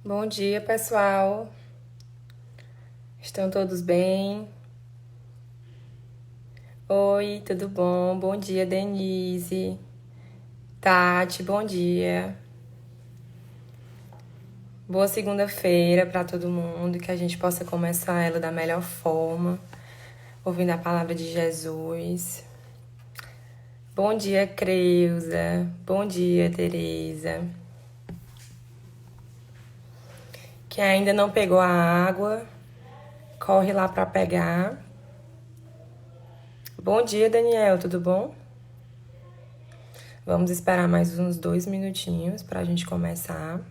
Bom dia, pessoal. Estão todos bem? Oi, tudo bom? Bom dia, Denise. Tati, bom dia. Boa segunda-feira para todo mundo, que a gente possa começar ela da melhor forma, ouvindo a palavra de Jesus. Bom dia, Creuza. Bom dia, Tereza. Quem ainda não pegou a água, corre lá para pegar. Bom dia, Daniel, tudo bom? Vamos esperar mais uns 2 minutinhos para a gente começar.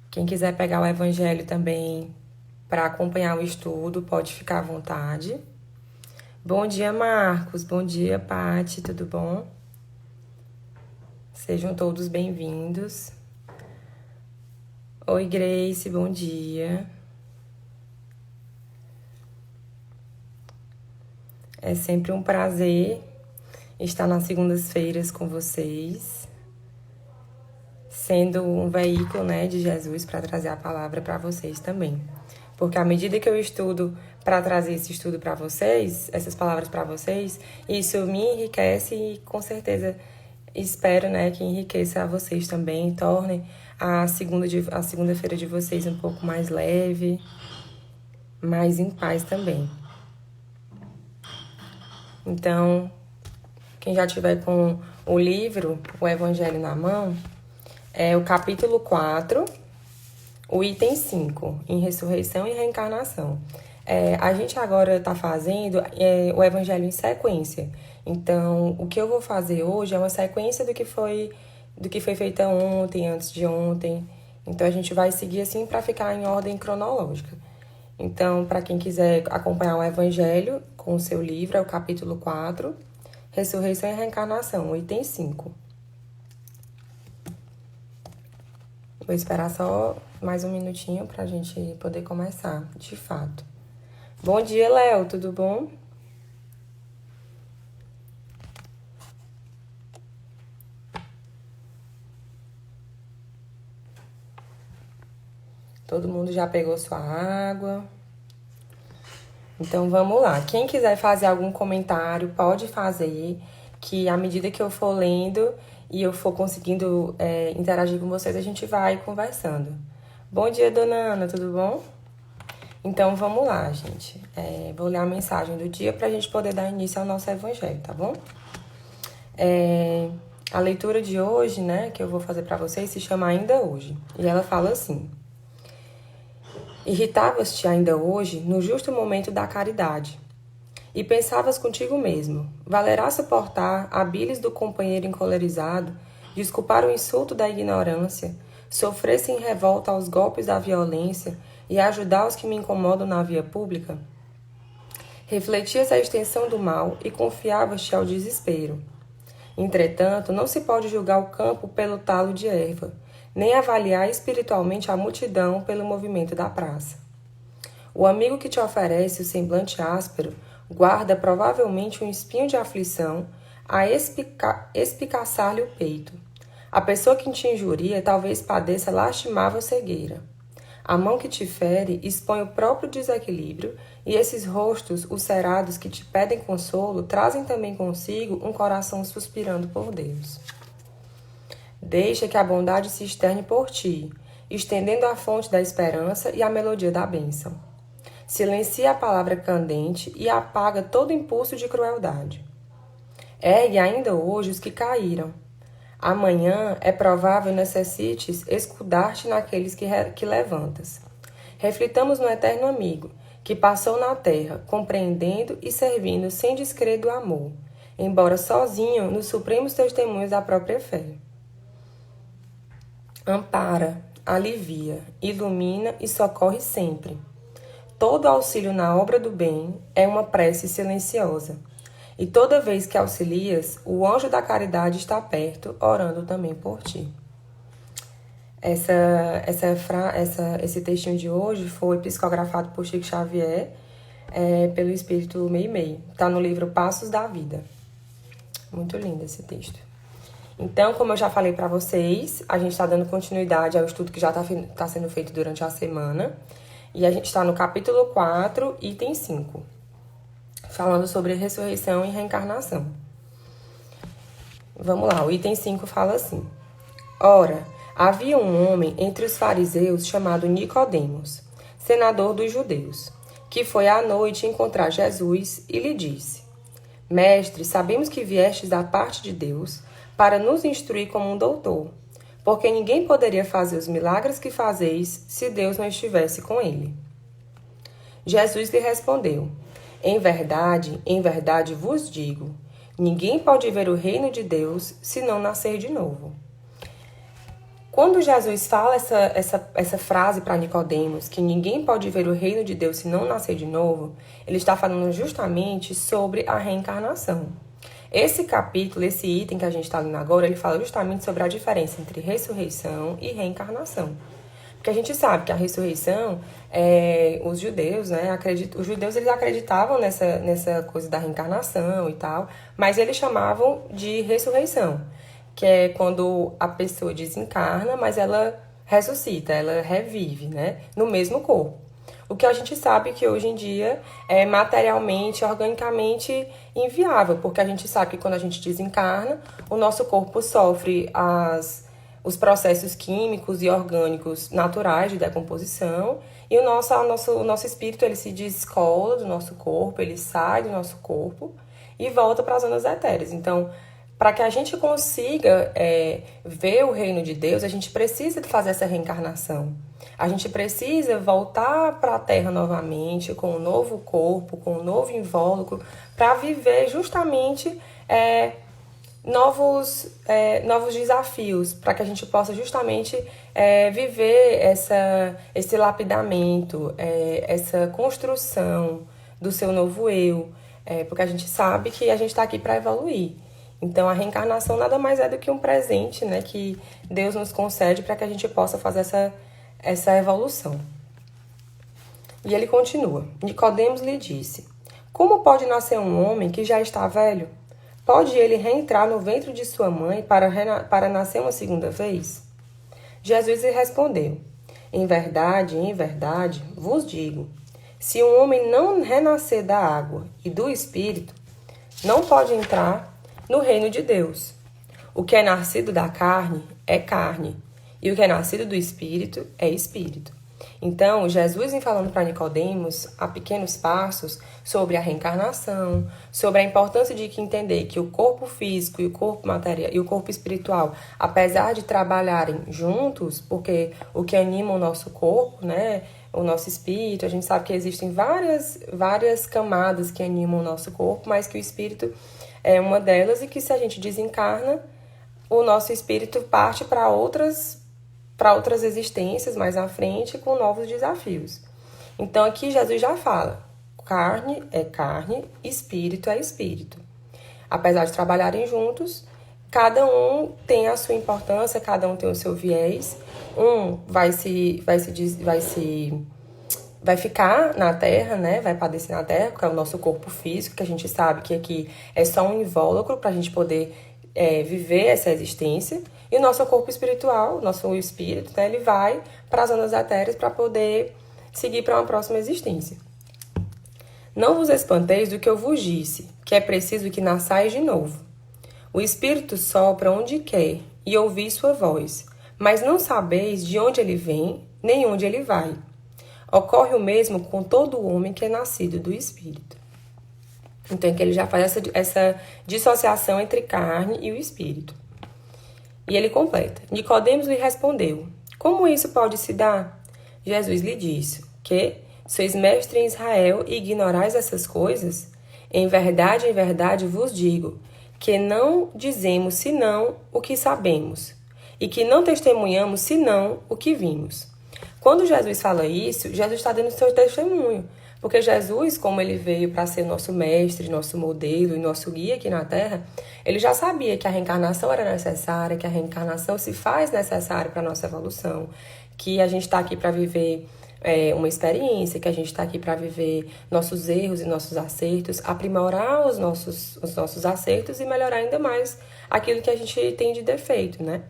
Quem quiser pegar o evangelho também para acompanhar o estudo, pode ficar à vontade. Bom dia, Marcos. Bom dia, Pati. Tudo bom? Sejam todos bem-vindos. Oi, Grace. Bom dia. É sempre um prazer estar nas segundas-feiras com vocês, sendo um veículo, né, de Jesus para trazer a palavra para vocês também. Porque à medida que eu estudo para trazer esse estudo para vocês, essas palavras para vocês, isso me enriquece e com certeza espero, né, que enriqueça a vocês também, torne a segunda-feira de vocês um pouco mais leve, mais em paz também. Então, quem já tiver com o livro, o Evangelho na mão, é o capítulo 4, o item 5, em ressurreição e reencarnação. A gente agora está fazendo o Evangelho em sequência. Então, o que eu vou fazer hoje é uma sequência do que foi feita ontem, antes de ontem. Então, a gente vai seguir assim para ficar em ordem cronológica. Então, para quem quiser acompanhar o Evangelho com o seu livro, é o capítulo 4, Ressurreição e Reencarnação, o item 5. Vou esperar só mais um minutinho para a gente poder começar, de fato. Bom dia, Léo, tudo bom? Todo mundo já pegou sua água? Então vamos lá. Quem quiser fazer algum comentário, pode fazer, que à medida que eu for lendo e eu for conseguindo interagir com vocês, a gente vai conversando. Bom dia, dona Ana, tudo bom? Então vamos lá, gente. Vou ler a mensagem do dia para a gente poder dar início ao nosso evangelho, tá bom? A leitura de hoje, né, que eu vou fazer para vocês, se chama Ainda Hoje. E ela fala assim: Irritavas-te ainda hoje no justo momento da caridade, e pensavas contigo mesmo: valerá suportar a bilis do companheiro encolerizado, desculpar o insulto da ignorância, sofrer sem revolta aos golpes da violência e ajudar os que me incomodam na via pública? Refletias a extensão do mal e confiavas-te ao desespero. Entretanto, não se pode julgar o campo pelo talo de erva, nem avaliar espiritualmente a multidão pelo movimento da praça. O amigo que te oferece o semblante áspero guarda provavelmente um espinho de aflição a espicaçar-lhe o peito. A pessoa que te injuria talvez padeça lastimável cegueira. A mão que te fere expõe o próprio desequilíbrio, e esses rostos ulcerados que te pedem consolo trazem também consigo um coração suspirando por Deus. Deixa que a bondade se externe por ti, estendendo a fonte da esperança e a melodia da bênção. Silencia a palavra candente e apaga todo impulso de crueldade. Ergue ainda hoje os que caíram. Amanhã é provável necessites escudar-te naqueles que levantas. Reflitamos no eterno amigo, que passou na terra, compreendendo e servindo sem descrer do amor, embora sozinho nos supremos testemunhos da própria fé. Ampara, alivia, ilumina e socorre sempre. Todo auxílio na obra do bem é uma prece silenciosa. E toda vez que auxilias, o anjo da caridade está perto, orando também por ti. Esse textinho de hoje foi psicografado por Chico Xavier, pelo Espírito Meimei. Está no livro Passos da Vida. Muito lindo esse texto. Então, como eu já falei para vocês, a gente está dando continuidade ao estudo que já está sendo feito durante a semana. E a gente está no capítulo 4, item 5, falando sobre ressurreição e reencarnação. Vamos lá, o item 5 fala assim. Ora, havia um homem entre os fariseus chamado Nicodemos, senador dos judeus, que foi à noite encontrar Jesus e lhe disse: Mestre, sabemos que viestes da parte de Deus para nos instruir como um doutor, porque ninguém poderia fazer os milagres que fazeis se Deus não estivesse com ele. Jesus lhe respondeu: em verdade vos digo, ninguém pode ver o reino de Deus se não nascer de novo. Quando Jesus fala essa frase para Nicodemos, que ninguém pode ver o reino de Deus se não nascer de novo, ele está falando justamente sobre a reencarnação. Esse capítulo, esse item que a gente está lendo agora, ele fala justamente sobre a diferença entre ressurreição e reencarnação. Porque a gente sabe que a ressurreição, os judeus, né, os judeus eles acreditavam nessa coisa da reencarnação e tal, mas eles chamavam de ressurreição, que é quando a pessoa desencarna, mas ela ressuscita, ela revive, né, no mesmo corpo. O que a gente sabe que hoje em dia é materialmente, organicamente inviável, porque a gente sabe que quando a gente desencarna, o nosso corpo sofre os processos químicos e orgânicos naturais de decomposição, e o nosso espírito ele se descola do nosso corpo, ele sai do nosso corpo e volta para as zonas etéreas. Então, para que a gente consiga ver o reino de Deus, a gente precisa de fazer essa reencarnação. A gente precisa voltar para a Terra novamente, com um novo corpo, com um novo invólucro, para viver justamente novos desafios, para que a gente possa justamente viver esse lapidamento, essa construção do seu novo eu, porque a gente sabe que a gente está aqui para evoluir. Então, a reencarnação nada mais é do que um presente, né, que Deus nos concede para que a gente possa fazer essa evolução. E ele continua. Nicodemos lhe disse: como pode nascer um homem que já está velho? Pode ele reentrar no ventre de sua mãe para nascer uma segunda vez? Jesus lhe respondeu: em verdade, vos digo, se um homem não renascer da água e do Espírito, não pode entrar no reino de Deus. O que é nascido da carne é carne, e o que é nascido do Espírito é Espírito. Então, Jesus vem falando para Nicodemos, a pequenos passos, sobre a reencarnação, sobre a importância de entender que o corpo físico e o corpo material e o corpo espiritual, apesar de trabalharem juntos, porque o que anima o nosso corpo, né, o nosso espírito, a gente sabe que existem várias camadas que animam o nosso corpo, mas que o espírito é uma delas, e que se a gente desencarna, o nosso espírito parte para outras existências mais à frente, com novos desafios. Então aqui Jesus já fala, carne é carne, espírito é espírito. Apesar de trabalharem juntos, cada um tem a sua importância, cada um tem o seu viés. Um vai ficar na Terra, né? Vai padecer na Terra, porque é o nosso corpo físico, que a gente sabe que aqui é só um invólucro para a gente poder viver essa existência. E o nosso corpo espiritual, nosso espírito, né? Ele vai para as zonas etéreas para poder seguir para uma próxima existência. Não vos espanteis do que eu vos disse, que é preciso que nasçais de novo. O Espírito sopra onde quer e ouvis sua voz, mas não sabeis de onde ele vem, nem onde ele vai. Ocorre o mesmo com todo homem que é nascido do Espírito. Então, que ele já faz essa dissociação entre carne e o Espírito. E ele completa. Nicodemos lhe respondeu: como isso pode se dar? Jesus lhe disse: que sois mestre em Israel e ignorais essas coisas? Em verdade vos digo, que não dizemos senão o que sabemos, e que não testemunhamos senão o que vimos. Quando Jesus fala isso, Jesus está dando o seu testemunho, Porque Jesus, como ele veio para ser nosso mestre, nosso modelo e nosso guia aqui na Terra, ele já sabia que a reencarnação era necessária, que a reencarnação se faz necessária para a nossa evolução, que a gente está aqui para viver uma experiência, que a gente está aqui para viver nossos erros e nossos acertos, aprimorar os nossos acertos e melhorar ainda mais aquilo que a gente tem de defeito, né?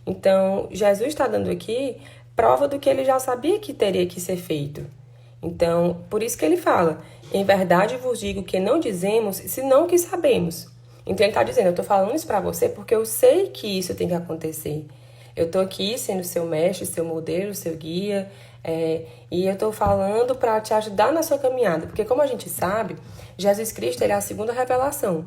Então, Jesus está dando aqui prova do que ele já sabia que teria que ser feito. Então, por isso que ele fala, em verdade vos digo que não dizemos, senão que sabemos. Então, ele está dizendo, eu estou falando isso para você porque eu sei que isso tem que acontecer. Eu estou aqui sendo seu mestre, seu modelo, seu guia, e eu estou falando para te ajudar na sua caminhada. Porque, como a gente sabe, Jesus Cristo ele é a segunda revelação.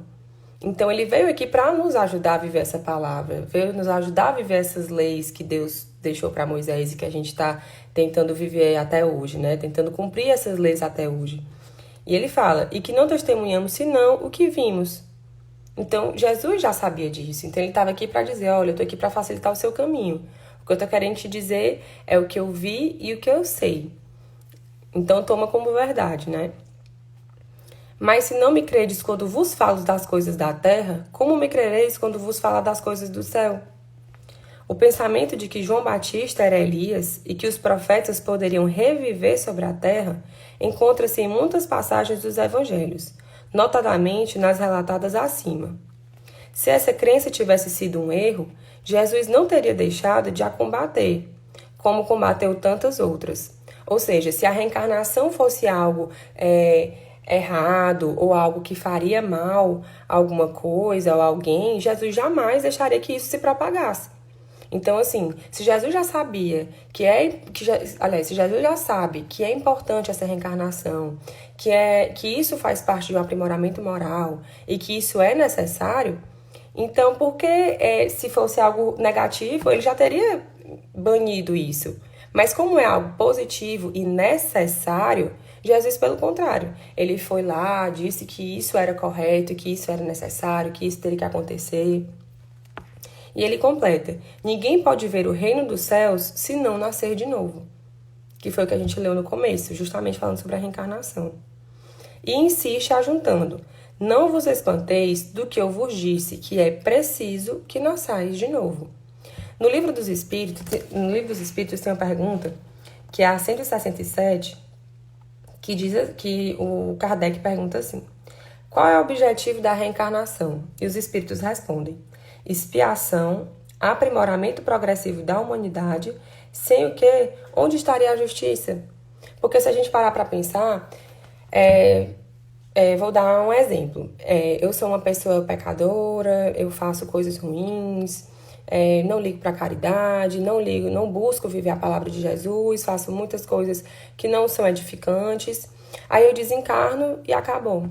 Então, ele veio aqui para nos ajudar a viver essa palavra, veio nos ajudar a viver essas leis que Deus deixou para Moisés e que a gente está tentando viver até hoje, né? Tentando cumprir essas leis até hoje. E ele fala, e que não testemunhamos senão o que vimos. Então, Jesus já sabia disso. Então, ele estava aqui para dizer, olha, eu estou aqui para facilitar o seu caminho. O que eu estou querendo te dizer é o que eu vi e o que eu sei. Então, toma como verdade, né? Mas se não me credes quando vos falo das coisas da terra, como me crereis quando vos falar das coisas do céu? O pensamento de que João Batista era Elias e que os profetas poderiam reviver sobre a terra encontra-se em muitas passagens dos evangelhos, notadamente nas relatadas acima. Se essa crença tivesse sido um erro, Jesus não teria deixado de a combater, como combateu tantas outras. Ou seja, se a reencarnação fosse algo errado ou algo que faria mal a alguma coisa ou alguém, Jesus jamais deixaria que isso se propagasse. Então, assim, se Jesus já sabia se Jesus já sabe que é importante essa reencarnação, que isso faz parte de um aprimoramento moral e que isso é necessário, então, porque se fosse algo negativo, ele já teria banido isso. Mas como é algo positivo e necessário, Jesus, pelo contrário, ele foi lá, disse que isso era correto, que isso era necessário, que isso teria que acontecer. E ele completa, ninguém pode ver o reino dos céus se não nascer de novo. Que foi o que a gente leu no começo, justamente falando sobre a reencarnação. E insiste ajuntando, não vos espanteis do que eu vos disse, que é preciso que nasçais de novo. No livro dos Espíritos tem uma pergunta, que é a 167, que diz que o Kardec pergunta assim, qual é o objetivo da reencarnação? E os Espíritos respondem, expiação, aprimoramento progressivo da humanidade, sem o que, onde estaria a justiça? Porque se a gente parar para pensar, vou dar um exemplo. Eu sou uma pessoa pecadora, eu faço coisas ruins, não ligo para a caridade, não busco viver a palavra de Jesus, faço muitas coisas que não são edificantes. Aí eu desencarno e acabou.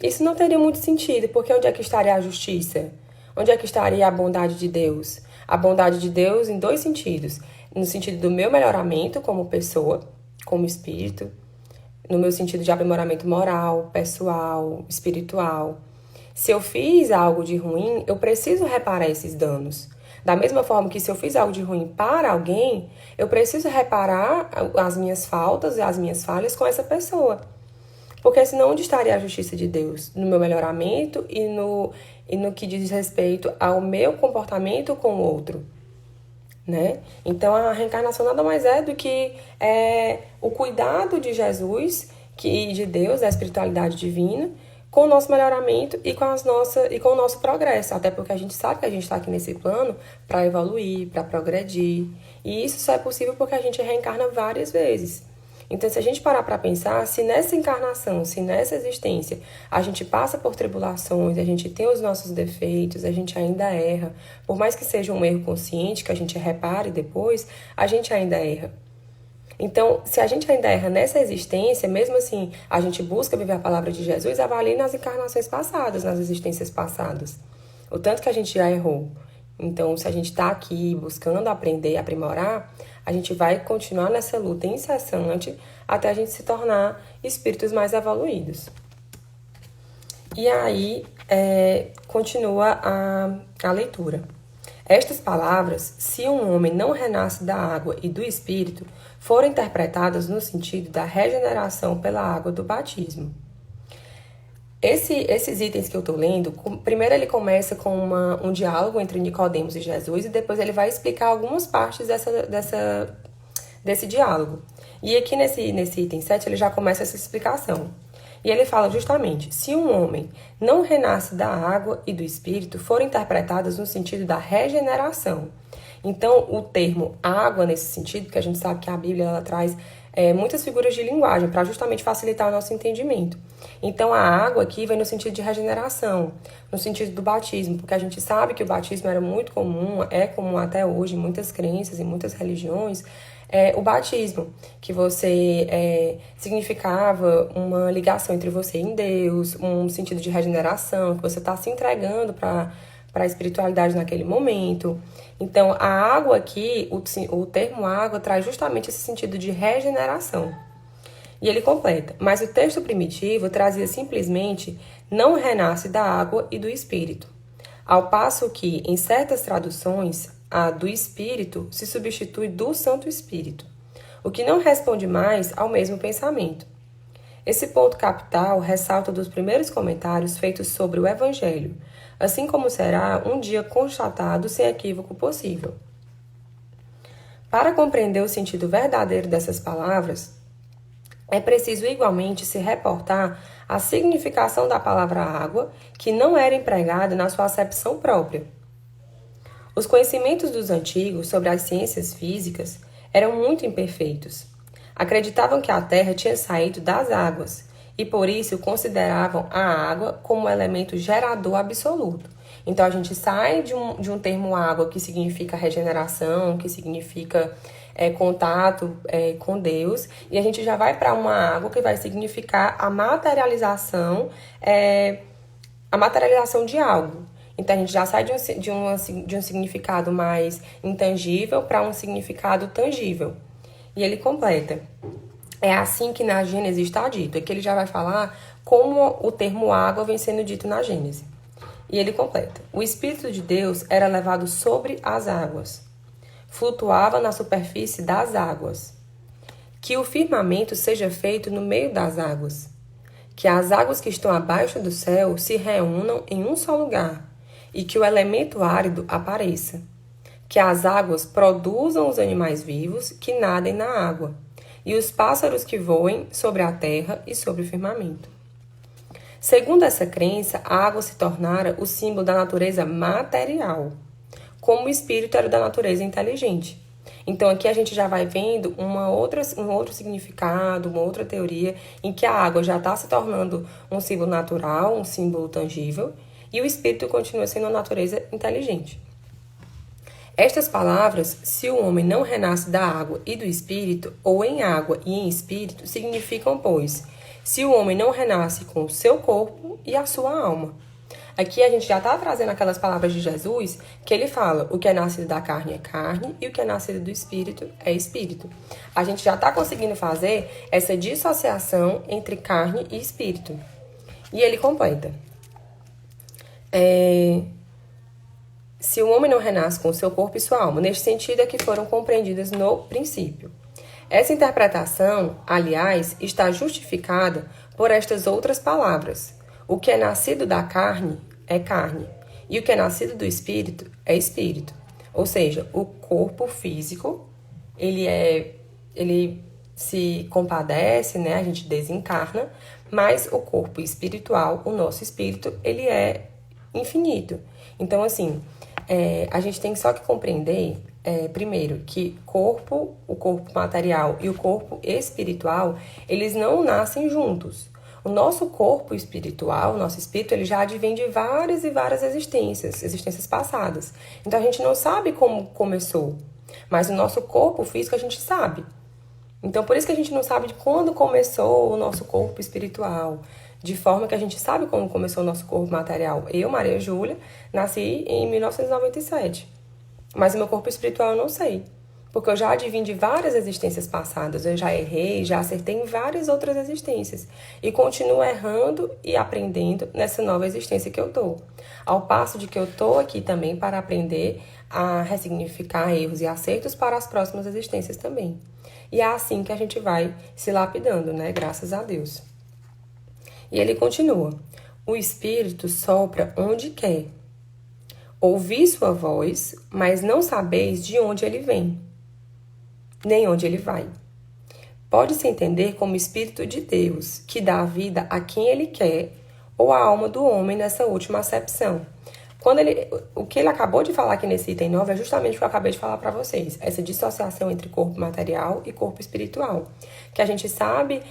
Isso não teria muito sentido, porque onde é que estaria a justiça? Onde é que estaria a bondade de Deus? A bondade de Deus em dois sentidos. No sentido do meu melhoramento como pessoa, como espírito, no meu sentido de aprimoramento moral, pessoal, espiritual. Se eu fiz algo de ruim, eu preciso reparar esses danos. Da mesma forma que se eu fiz algo de ruim para alguém, eu preciso reparar as minhas faltas e as minhas falhas com essa pessoa. Porque senão onde estaria a justiça de Deus? No meu melhoramento e no que diz respeito ao meu comportamento com o outro, né? Então a reencarnação nada mais é do que o cuidado de Jesus, de Deus, da espiritualidade divina, com o nosso melhoramento e com o nosso progresso. Até porque a gente sabe que a gente está aqui nesse plano para evoluir, para progredir. E isso só é possível porque a gente reencarna várias vezes. Então, se a gente parar para pensar, se nessa encarnação, se nessa existência, a gente passa por tribulações, a gente tem os nossos defeitos, a gente ainda erra, por mais que seja um erro consciente, que a gente repare depois, a gente ainda erra. Então, se a gente ainda erra nessa existência, mesmo assim, a gente busca viver a palavra de Jesus, avalie nas encarnações passadas, nas existências passadas. O tanto que a gente já errou. Então, se a gente está aqui buscando aprender e aprimorar, a gente vai continuar nessa luta incessante até a gente se tornar espíritos mais evoluídos. E aí, continua a leitura. Estas palavras, se um homem não renasce da água e do Espírito, foram interpretadas no sentido da regeneração pela água do batismo. Esses itens que eu estou lendo, primeiro ele começa com um diálogo entre Nicodemos e Jesus, e depois ele vai explicar algumas partes desse diálogo. E aqui nesse item 7 ele já começa essa explicação. E ele fala justamente, se um homem não renasce da água e do Espírito, foram interpretadas no sentido da regeneração. Então, o termo água, nesse sentido, porque a gente sabe que a Bíblia ela traz muitas figuras de linguagem para justamente facilitar o nosso entendimento. Então, a água aqui vem no sentido de regeneração, no sentido do batismo, porque a gente sabe que o batismo era muito comum, é comum até hoje em muitas crenças, em muitas religiões, o batismo, que você significava uma ligação entre você e Deus, um sentido de regeneração, que você está se entregando para a espiritualidade naquele momento. Então, a água aqui, o termo água, traz justamente esse sentido de regeneração. E ele completa, mas o texto primitivo trazia simplesmente não renasce da água e do Espírito. Ao passo que, em certas traduções, a do Espírito se substitui do Santo Espírito, o que não responde mais ao mesmo pensamento. Esse ponto capital ressalta dos primeiros comentários feitos sobre o Evangelho, assim como será um dia constatado sem equívoco possível. Para compreender o sentido verdadeiro dessas palavras, é preciso igualmente se reportar à significação da palavra água, que não era empregada na sua acepção própria. Os conhecimentos dos antigos sobre as ciências físicas eram muito imperfeitos. Acreditavam que a Terra tinha saído das águas e por isso consideravam a água como elemento gerador absoluto. Então a gente sai de um termo água que significa regeneração, que significa contato com Deus, e a gente já vai para uma água que vai significar a materialização de algo. Então, a gente já sai de um significado mais intangível para um significado tangível. E ele completa. É assim que na Gênesis está dito. Aqui ele já vai falar como o termo água vem sendo dito na Gênesis. E ele completa. O Espírito de Deus era levado sobre as águas. Flutuava na superfície das águas. Que o firmamento seja feito no meio das águas. Que as águas que estão abaixo do céu se reúnam em um só lugar. E que o elemento árido apareça, que as águas produzam os animais vivos que nadem na água, e os pássaros que voem sobre a terra e sobre o firmamento. Segundo essa crença, a água se tornara o símbolo da natureza material, como o espírito era da natureza inteligente. Então aqui a gente já vai vendo um outro significado, uma outra teoria, em que a água já está se tornando um símbolo natural, um símbolo tangível, e o espírito continua sendo a natureza inteligente. Estas palavras, se o homem não renasce da água e do espírito, ou em água e em espírito, significam, pois, se o homem não renasce com o seu corpo e a sua alma. Aqui a gente já está trazendo aquelas palavras de Jesus, que ele fala, o que é nascido da carne é carne, e o que é nascido do espírito é espírito. A gente já está conseguindo fazer essa dissociação entre carne e espírito. E ele completa. Se o homem não renasce com o seu corpo e sua alma, neste sentido é que foram compreendidas no princípio. Essa interpretação, aliás, está justificada por estas outras palavras. O que é nascido da carne é carne, e o que é nascido do espírito é espírito. Ou seja, o corpo físico, ele se compadece, né? A gente desencarna, mas o corpo espiritual, o nosso espírito, ele é infinito. Então, assim, a gente tem só que compreender, primeiro, que o corpo material e o corpo espiritual, eles não nascem juntos. O nosso corpo espiritual, o nosso espírito, ele já advém de várias e várias existências passadas. Então, a gente não sabe como começou, mas o nosso corpo físico a gente sabe. Então, por isso que a gente não sabe de quando começou o nosso corpo espiritual, de forma que a gente sabe como começou o nosso corpo material. Eu, Maria Júlia, nasci em 1997, mas o meu corpo espiritual eu não sei, porque eu já advim de várias existências passadas, eu já errei, já acertei em várias outras existências, e continuo errando e aprendendo nessa nova existência que eu tô. Ao passo de que eu tô aqui também para aprender a ressignificar erros e acertos para as próximas existências também. E é assim que a gente vai se lapidando, né? Graças a Deus. E ele continua: o Espírito sopra onde quer. Ouvi sua voz, mas não sabeis de onde ele vem, nem onde ele vai. Pode-se entender como Espírito de Deus, que dá vida a quem ele quer, ou a alma do homem nessa última acepção. O que ele acabou de falar aqui nesse item 9 é justamente o que eu acabei de falar para vocês. Essa dissociação entre corpo material e corpo espiritual. Que a gente sabe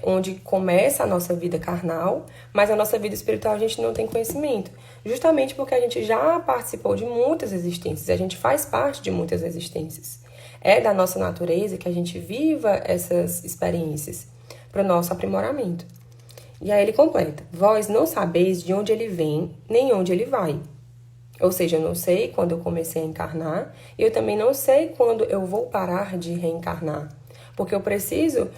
onde começa a nossa vida carnal, mas a nossa vida espiritual a gente não tem conhecimento. Justamente porque a gente já participou de muitas existências, a gente faz parte de muitas existências. É da nossa natureza que a gente viva essas experiências para o nosso aprimoramento. E aí ele completa: vós não sabeis de onde ele vem, nem onde ele vai. Ou seja, eu não sei quando eu comecei a encarnar, e eu também não sei quando eu vou parar de reencarnar. Porque eu preciso,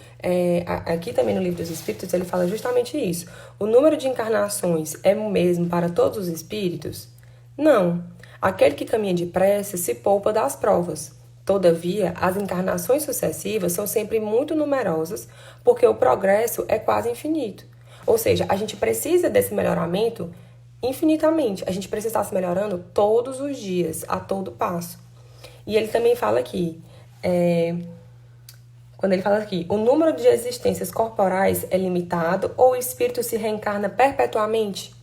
aqui também no Livro dos Espíritos, ele fala justamente isso. O número de encarnações é o mesmo para todos os espíritos? Não. Aquele que caminha depressa se poupa das provas. Todavia, as encarnações sucessivas são sempre muito numerosas, porque o progresso é quase infinito. Ou seja, a gente precisa desse melhoramento infinitamente. A gente precisa estar se melhorando todos os dias, a todo passo. E ele também fala aqui, quando ele fala aqui, o número de existências corporais é limitado ou o espírito se reencarna perpetuamente?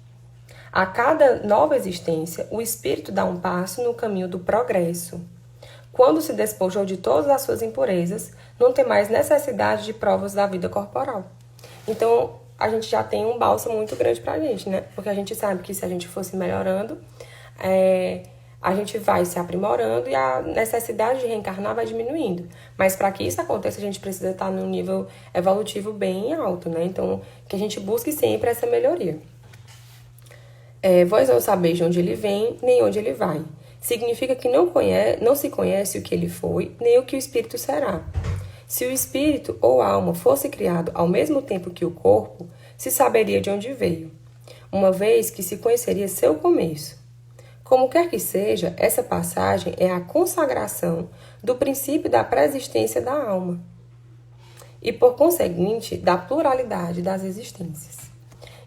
A cada nova existência, o espírito dá um passo no caminho do progresso. Quando se despojou de todas as suas impurezas, não tem mais necessidade de provas da vida corporal. Então, a gente já tem um bálsamo muito grande pra gente, né? Porque a gente sabe que se a gente fosse melhorando, a gente vai se aprimorando e a necessidade de reencarnar vai diminuindo. Mas para que isso aconteça, a gente precisa estar num nível evolutivo bem alto, né? Então, que a gente busque sempre essa melhoria. Vós não sabeis de onde ele vem, nem onde ele vai. Significa que não se conhece o que ele foi, nem o que o espírito será. Se o espírito ou a alma fosse criado ao mesmo tempo que o corpo, se saberia de onde veio, uma vez que se conheceria seu começo. Como quer que seja, essa passagem é a consagração do princípio da pré-existência da alma e, por conseguinte, da pluralidade das existências.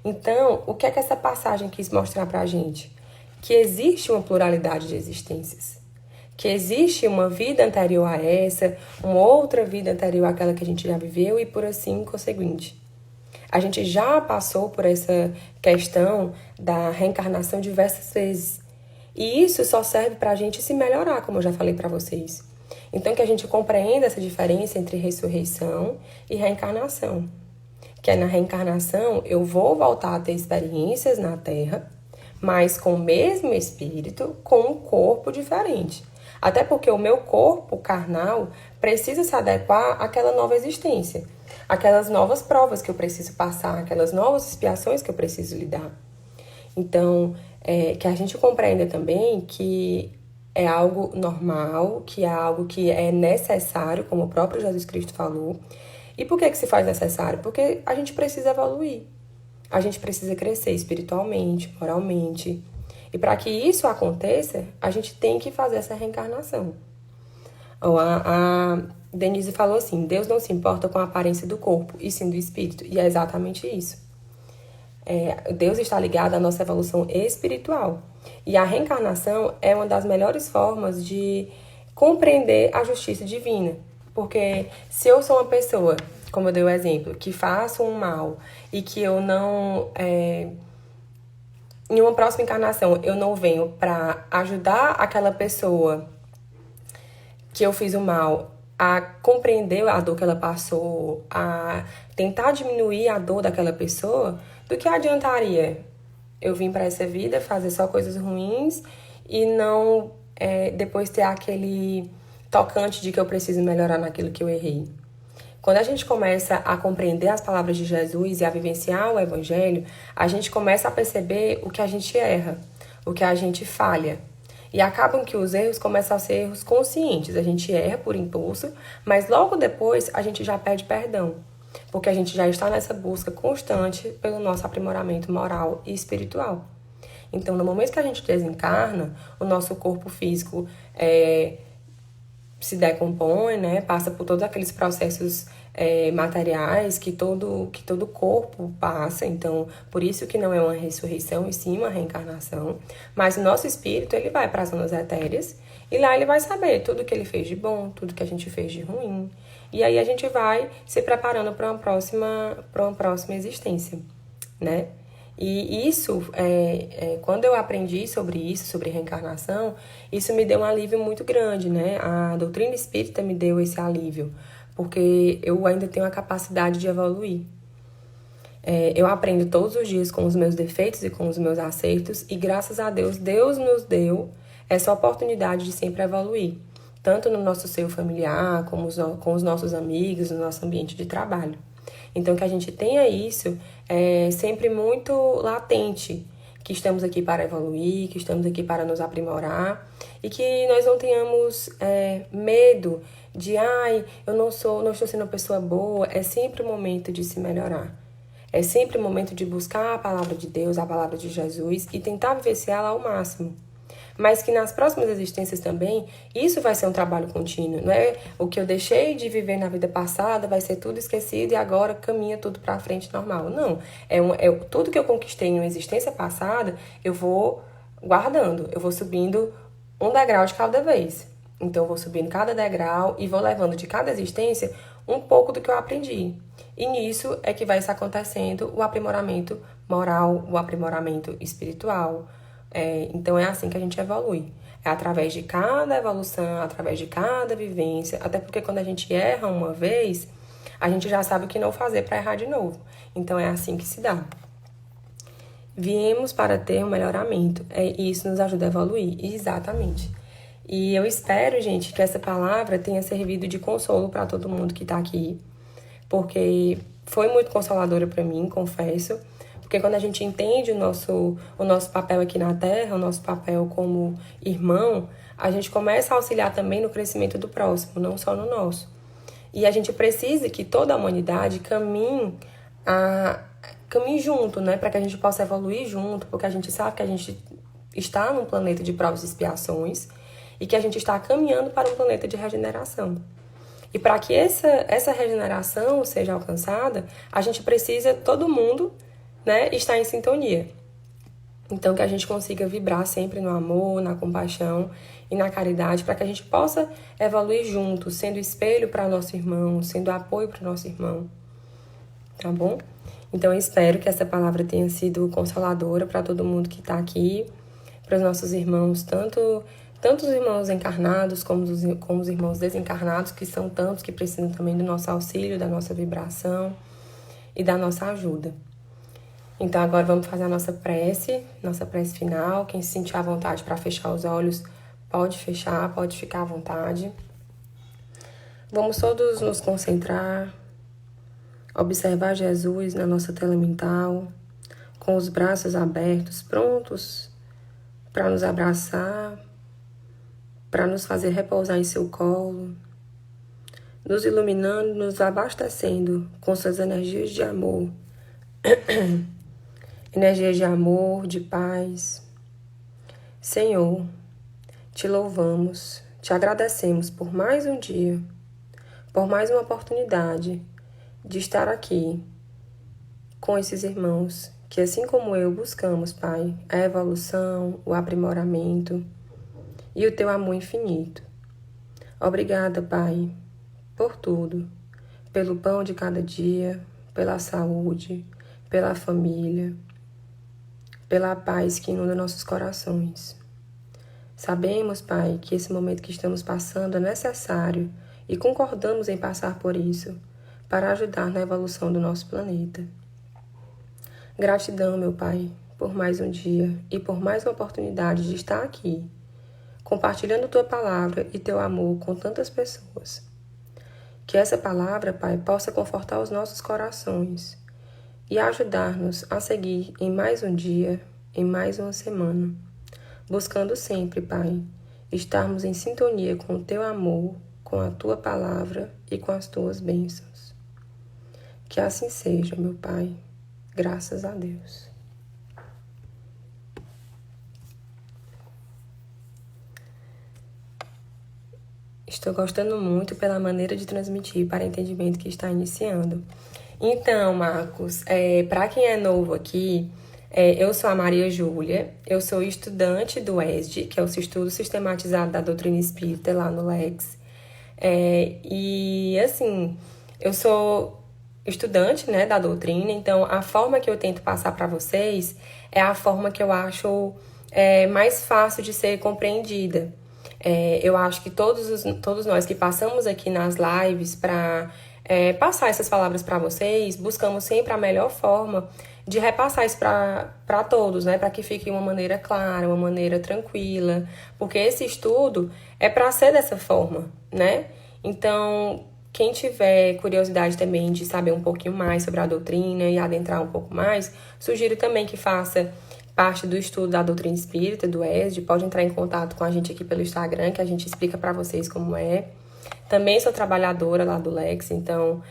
Então, o que é que essa passagem quis mostrar para a gente? Que existe uma pluralidade de existências. Que existe uma vida anterior a essa, uma outra vida anterior àquela que a gente já viveu e por assim conseguinte. A gente já passou por essa questão da reencarnação diversas vezes. E isso só serve para a gente se melhorar, como eu já falei para vocês. Então, que a gente compreenda essa diferença entre ressurreição e reencarnação. Que na reencarnação eu vou voltar a ter experiências na Terra, mas com o mesmo espírito, com um corpo diferente. Até porque o meu corpo carnal precisa se adequar àquela nova existência, aquelas novas provas que eu preciso passar, aquelas novas expiações que eu preciso lidar. Então, que a gente compreenda também que é algo normal, que é algo que é necessário, como o próprio Jesus Cristo falou. E por que se faz necessário? Porque a gente precisa evoluir, a gente precisa crescer espiritualmente, moralmente. E para que isso aconteça, a gente tem que fazer essa reencarnação. A Denise falou assim: Deus não se importa com a aparência do corpo, e sim do espírito. E é exatamente isso. Deus está ligado à nossa evolução espiritual. E a reencarnação é uma das melhores formas de compreender a justiça divina. Porque se eu sou uma pessoa, como eu dei o exemplo, que faço um mal e que eu não... em uma próxima encarnação, eu não venho para ajudar aquela pessoa que eu fiz o mal a compreender a dor que ela passou, a tentar diminuir a dor daquela pessoa, do que adiantaria eu vim para essa vida fazer só coisas ruins e não depois ter aquele tocante de que eu preciso melhorar naquilo que eu errei. Quando a gente começa a compreender as palavras de Jesus e a vivenciar o Evangelho, a gente começa a perceber o que a gente erra, o que a gente falha. E acabam que os erros começam a ser erros conscientes. A gente erra por impulso, mas logo depois a gente já pede perdão, porque a gente já está nessa busca constante pelo nosso aprimoramento moral e espiritual. Então, no momento que a gente desencarna, o nosso corpo físico se decompõe, né? Passa por todos aqueles processos materiais que todo corpo passa. Então, por isso que não é uma ressurreição, e sim uma reencarnação. Mas o nosso espírito, ele vai para as zonas etéreas e lá ele vai saber tudo que ele fez de bom, tudo que a gente fez de ruim. E aí a gente vai se preparando para uma próxima existência, né? E isso, quando eu aprendi sobre isso, sobre reencarnação, isso me deu um alívio muito grande, né? A doutrina espírita me deu esse alívio, porque eu ainda tenho a capacidade de evoluir. Eu aprendo todos os dias com os meus defeitos e com os meus acertos, e graças a Deus, Deus nos deu essa oportunidade de sempre evoluir, tanto no nosso seio familiar, como com os nossos amigos, no nosso ambiente de trabalho. Então, que a gente tenha isso sempre muito latente, que estamos aqui para evoluir, que estamos aqui para nos aprimorar e que nós não tenhamos medo de, eu não estou sendo uma pessoa boa. É sempre o momento de se melhorar. É sempre o momento de buscar a palavra de Deus, a palavra de Jesus e tentar vivenciá-la ao máximo. Mas que nas próximas existências também, isso vai ser um trabalho contínuo, não é? O que eu deixei de viver na vida passada vai ser tudo esquecido e agora caminha tudo para frente normal. Não, tudo que eu conquistei em uma existência passada, eu vou guardando, eu vou subindo um degrau de cada vez. Então, eu vou subindo cada degrau e vou levando de cada existência um pouco do que eu aprendi. E nisso é que vai estar acontecendo o aprimoramento moral, o aprimoramento espiritual. Então é assim que a gente evolui. É através de cada evolução, através de cada vivência. Até porque quando a gente erra uma vez, a gente já sabe o que não fazer para errar de novo. Então é assim que se dá. Viemos para ter um melhoramento. E isso nos ajuda a evoluir. Exatamente. E eu espero, gente, que essa palavra tenha servido de consolo para todo mundo que está aqui. Porque foi muito consoladora para mim, confesso. Porque quando a gente entende o nosso papel aqui na Terra, o nosso papel como irmão, a gente começa a auxiliar também no crescimento do próximo, não só no nosso. E a gente precisa que toda a humanidade caminhe junto, né? Para que a gente possa evoluir junto, porque a gente sabe que a gente está num planeta de provas e expiações e que a gente está caminhando para um planeta de regeneração. E para que essa regeneração seja alcançada, a gente precisa, todo mundo, né, estar em sintonia. Então, que a gente consiga vibrar sempre no amor, na compaixão e na caridade, para que a gente possa evoluir junto, sendo espelho para o nosso irmão, sendo apoio para o nosso irmão. Tá bom? Então, eu espero que essa palavra tenha sido consoladora para todo mundo que está aqui, para os nossos irmãos, tanto os irmãos encarnados como os irmãos desencarnados, que são tantos que precisam também do nosso auxílio, da nossa vibração e da nossa ajuda. Então, agora vamos fazer a nossa prece final. Quem se sentir à vontade para fechar os olhos, pode fechar, pode ficar à vontade. Vamos todos nos concentrar, observar Jesus na nossa tela mental, com os braços abertos, prontos para nos abraçar, para nos fazer repousar em seu colo, nos iluminando, nos abastecendo com suas energias de amor. Energias de amor, de paz. Senhor, te louvamos, te agradecemos por mais um dia, por mais uma oportunidade de estar aqui com esses irmãos que, assim como eu, buscamos, Pai, a evolução, o aprimoramento e o teu amor infinito. Obrigada, Pai, por tudo, pelo pão de cada dia, pela saúde, pela família, pela paz que inunda nossos corações. Sabemos, Pai, que esse momento que estamos passando é necessário e concordamos em passar por isso para ajudar na evolução do nosso planeta. Gratidão, meu Pai, por mais um dia e por mais uma oportunidade de estar aqui, compartilhando Tua palavra e Teu amor com tantas pessoas. Que essa palavra, Pai, possa confortar os nossos corações e ajudar-nos a seguir em mais um dia, em mais uma semana, buscando sempre, Pai, estarmos em sintonia com o Teu amor, com a Tua palavra e com as Tuas bênçãos. Que assim seja, meu Pai, graças a Deus. Estou gostando muito pela maneira de transmitir para entendimento que está iniciando. Então, Marcos, para quem é novo aqui, eu sou a Maria Júlia, eu sou estudante do ESD, que é o Estudo Sistematizado da Doutrina Espírita, lá no LEX. E, assim, eu sou estudante, né, da doutrina, então a forma que eu tento passar para vocês é a forma que eu acho mais fácil de ser compreendida. Eu acho que todos nós que passamos aqui nas lives para passar essas palavras para vocês, buscamos sempre a melhor forma de repassar isso para todos, né? Para que fique uma maneira clara, uma maneira tranquila, porque esse estudo é para ser dessa forma, né? Então, quem tiver curiosidade também de saber um pouquinho mais sobre a doutrina e adentrar um pouco mais, sugiro também que faça parte do estudo da doutrina espírita, do ESD, pode entrar em contato com a gente aqui pelo Instagram, que a gente explica para vocês como é. Também sou trabalhadora lá do Lex, então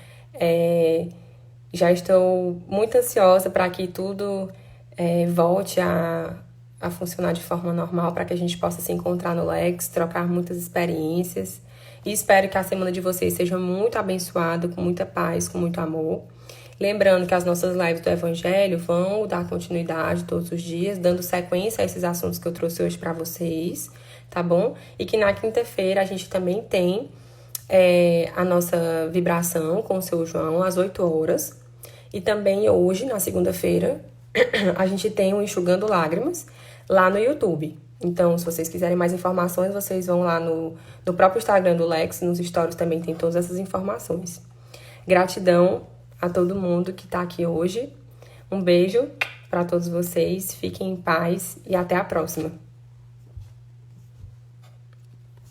já estou muito ansiosa para que tudo volte a funcionar de forma normal, para que a gente possa se encontrar no Lex, trocar muitas experiências. E espero que a semana de vocês seja muito abençoada, com muita paz, com muito amor. Lembrando que as nossas lives do Evangelho vão dar continuidade todos os dias, dando sequência a esses assuntos que eu trouxe hoje para vocês, tá bom? E que na quinta-feira a gente também tem a nossa vibração com o seu João às 8 horas. E também hoje, na segunda-feira, a gente tem o Enxugando Lágrimas lá no YouTube. Então, se vocês quiserem mais informações, vocês vão lá no próprio Instagram do Lex, nos stories também tem todas essas informações. Gratidão a todo mundo que está aqui hoje. Um beijo para todos vocês, fiquem em paz e até a próxima.